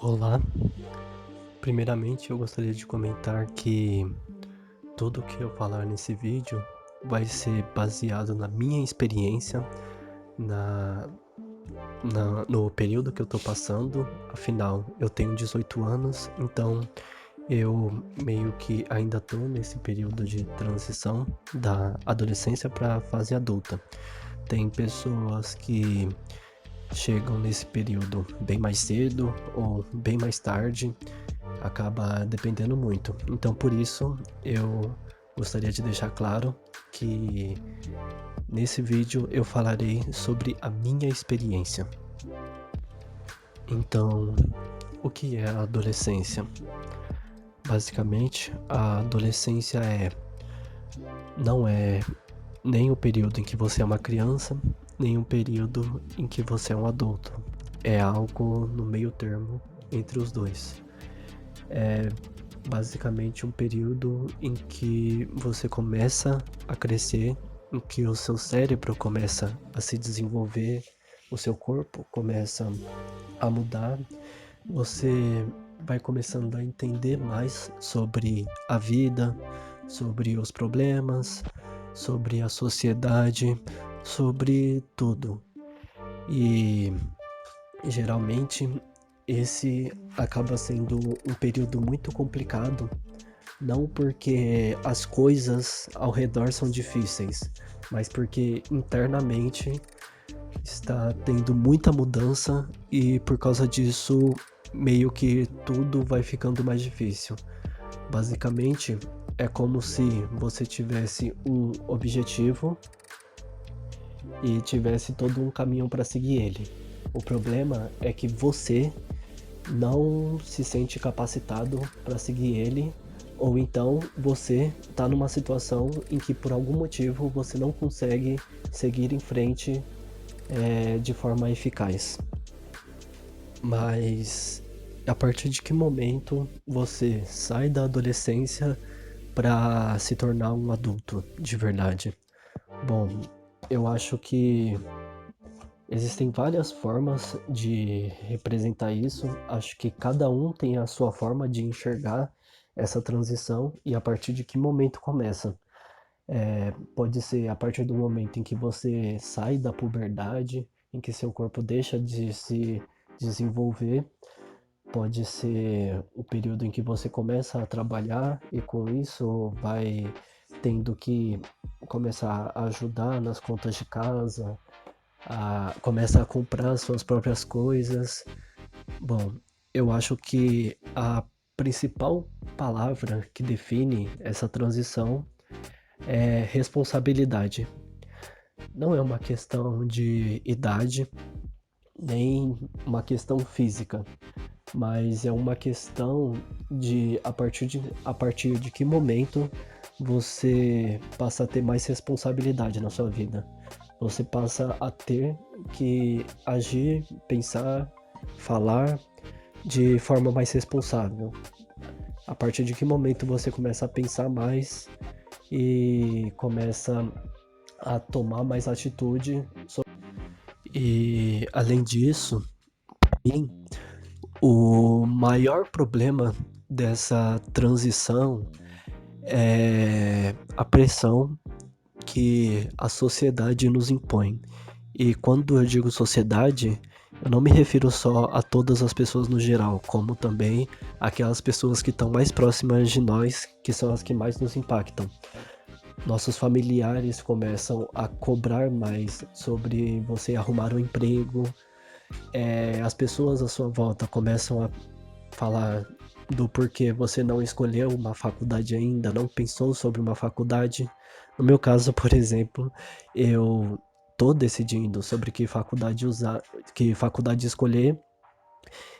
Olá, primeiramente eu gostaria de comentar que tudo que eu falar nesse vídeo vai ser baseado na minha experiência, na, no período que eu tô passando. Afinal, eu tenho 18 anos, então eu meio que ainda tô nesse período de transição da adolescência para a fase adulta. Tem pessoas que chegam nesse período bem mais cedo ou bem mais tarde, acaba dependendo muito. Então, por isso, eu gostaria de deixar claro que nesse vídeo eu falarei sobre a minha experiência. Então, o que é a adolescência? Basicamente, a adolescência não é nem o período em que você é uma criança, nem o período em que você é um adulto. É algo no meio termo entre os dois. É basicamente um período em que você começa a crescer, em que o seu cérebro começa a se desenvolver, o seu corpo começa a mudar, você vai começando a entender mais sobre a vida, sobre os problemas, sobre a sociedade, sobre tudo. E geralmente esse acaba sendo um período muito complicado, não porque as coisas ao redor são difíceis, mas porque internamente está tendo muita mudança e por causa disso meio que tudo vai ficando mais difícil. Basicamente é como se você tivesse um objetivo e tivesse todo um caminho para seguir ele. O problema é que você não se sente capacitado para seguir ele, ou então você está numa situação em que por algum motivo você não consegue seguir em frente de forma eficaz. Mas a partir de que momento você sai da adolescência para se tornar um adulto de verdade? Bom, eu acho que existem várias formas de representar isso. Acho que cada um tem a sua forma de enxergar essa transição e a partir de que momento começa. Pode ser a partir do momento em que você sai da puberdade, em que seu corpo deixa de se desenvolver. Pode ser o período em que você começa a trabalhar e com isso vai tendo que começar a ajudar nas contas de casa, começa a comprar suas próprias coisas. Bom, eu acho que a principal palavra que define essa transição é responsabilidade. Não é uma questão de idade, nem uma questão física, mas é uma questão de a partir de que momento você passa a ter mais responsabilidade na sua vida. Você passa a ter que agir, pensar, falar de forma mais responsável. A partir de que momento você começa a pensar mais e começa a tomar mais atitude. E além disso, o maior problema dessa transição é a pressão que a sociedade nos impõe. E quando eu digo sociedade, eu não me refiro só a todas as pessoas no geral, como também aquelas pessoas que estão mais próximas de nós, que são as que mais nos impactam. Nossos familiares começam a cobrar mais sobre você arrumar um emprego, as pessoas à sua volta começam a falar do porquê você não escolheu uma faculdade ainda, não pensou sobre uma faculdade. No meu caso, por exemplo, eu tô decidindo sobre que faculdade usar, que faculdade escolher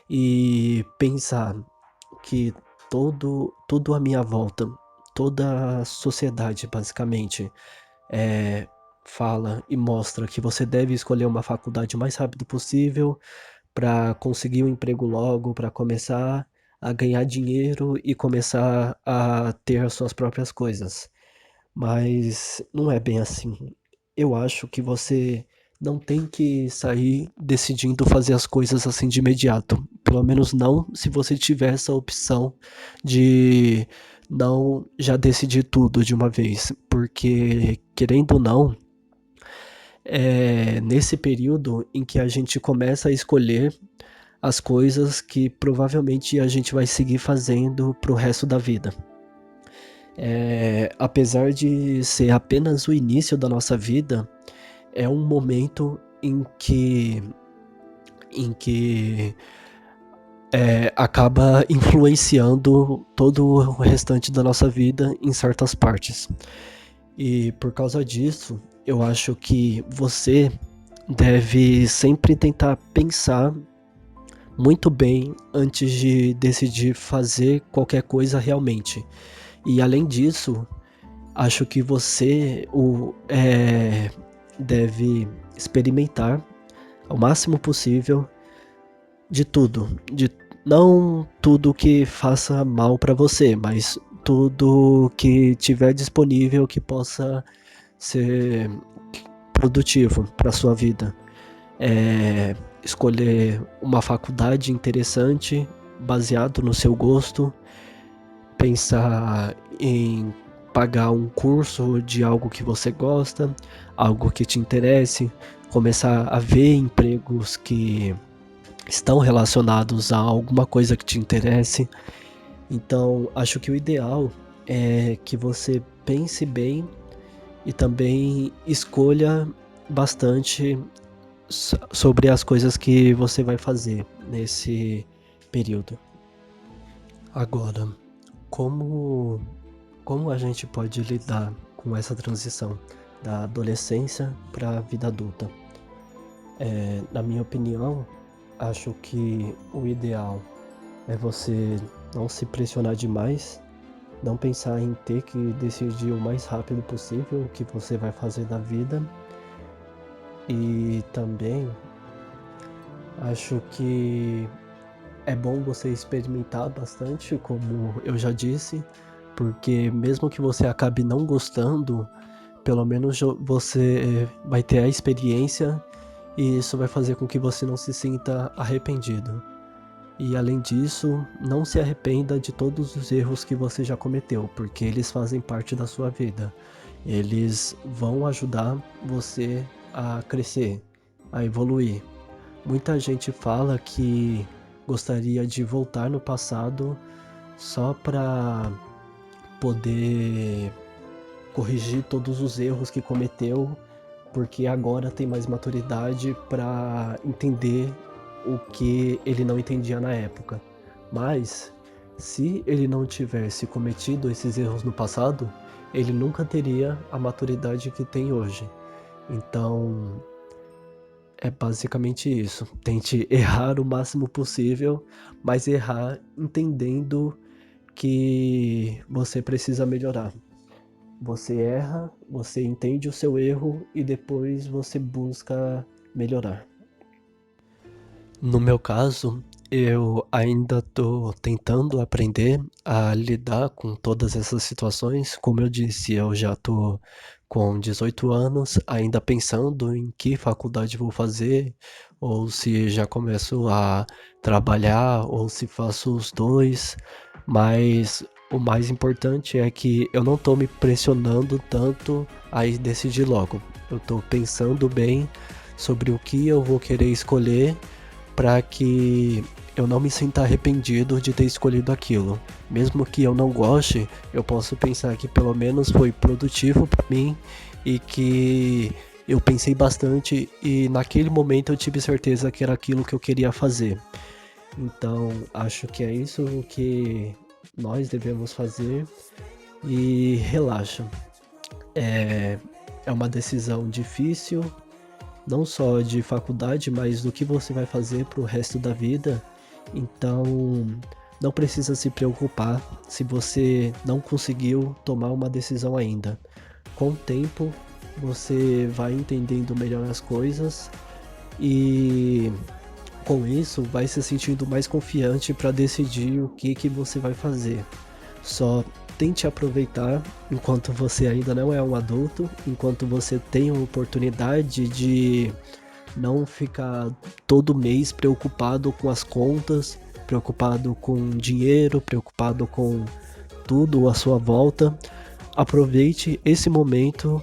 e pensar que tudo à minha volta, toda a sociedade basicamente é, fala e mostra que você deve escolher uma faculdade o mais rápido possível para conseguir um emprego logo, para começar a ganhar dinheiro e começar a ter as suas próprias coisas. Mas não é bem assim. Eu acho que você não tem que sair decidindo fazer as coisas assim de imediato. Pelo menos não se você tiver essa opção de não já decidir tudo de uma vez, porque querendo ou não, é nesse período em que a gente começa a escolher as coisas que provavelmente a gente vai seguir fazendo pro resto da vida. Apesar de ser apenas o início da nossa vida, é um momento em que acaba influenciando todo o restante da nossa vida em certas partes. E por causa disso, eu acho que você deve sempre tentar pensar muito bem antes de decidir fazer qualquer coisa realmente. E além disso, acho que você deve experimentar ao máximo possível de tudo, de não tudo que faça mal para você, mas tudo que tiver disponível que possa ser produtivo para sua vida. Escolher uma faculdade interessante, baseado no seu gosto, pensar em pagar um curso de algo que você gosta, algo que te interesse, começar a ver empregos que estão relacionados a alguma coisa que te interesse. Então, acho que o ideal é que você pense bem e também escolha bastante sobre as coisas que você vai fazer nesse período. Agora, como, como a gente pode lidar com essa transição da adolescência para a vida adulta? Na minha opinião, acho que o ideal é você não se pressionar demais, não pensar em ter que decidir o mais rápido possível o que você vai fazer da vida. E também acho que é bom você experimentar bastante, como eu já disse, porque mesmo que você acabe não gostando, pelo menos você vai ter a experiência e isso vai fazer com que você não se sinta arrependido. E além disso, não se arrependa de todos os erros que você já cometeu, porque eles fazem parte da sua vida. Eles vão ajudar você a crescer, a evoluir. Muita gente fala que gostaria de voltar no passado só para poder corrigir todos os erros que cometeu, porque agora tem mais maturidade para entender o que ele não entendia na época. Mas se ele não tivesse cometido esses erros no passado, ele nunca teria a maturidade que tem hoje. Então, é basicamente isso. Tente errar o máximo possível, mas errar entendendo que você precisa melhorar. Você erra, você entende o seu erro e depois você busca melhorar. No meu caso, eu ainda estou tentando aprender a lidar com todas essas situações. Como eu disse, eu já estou com 18 anos, ainda pensando em que faculdade vou fazer, ou se já começo a trabalhar, ou se faço os dois. Mas o mais importante é que eu não estou me pressionando tanto a decidir logo. Eu estou pensando bem sobre o que eu vou querer escolher para que eu não me sinta arrependido de ter escolhido aquilo. Mesmo que eu não goste, eu posso pensar que pelo menos foi produtivo para mim e que eu pensei bastante e naquele momento eu tive certeza que era aquilo que eu queria fazer. Então, acho que é isso que nós devemos fazer e relaxa. É uma decisão difícil, não só de faculdade, mas do que você vai fazer pro resto da vida. Então, não precisa se preocupar se você não conseguiu tomar uma decisão ainda. Com o tempo, você vai entendendo melhor as coisas e com isso vai se sentindo mais confiante para decidir o que você vai fazer. Só tente aproveitar enquanto você ainda não é um adulto, enquanto você tem a oportunidade de não ficar todo mês preocupado com as contas, preocupado com dinheiro, preocupado com tudo à sua volta. Aproveite esse momento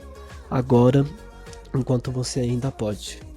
agora, enquanto você ainda pode.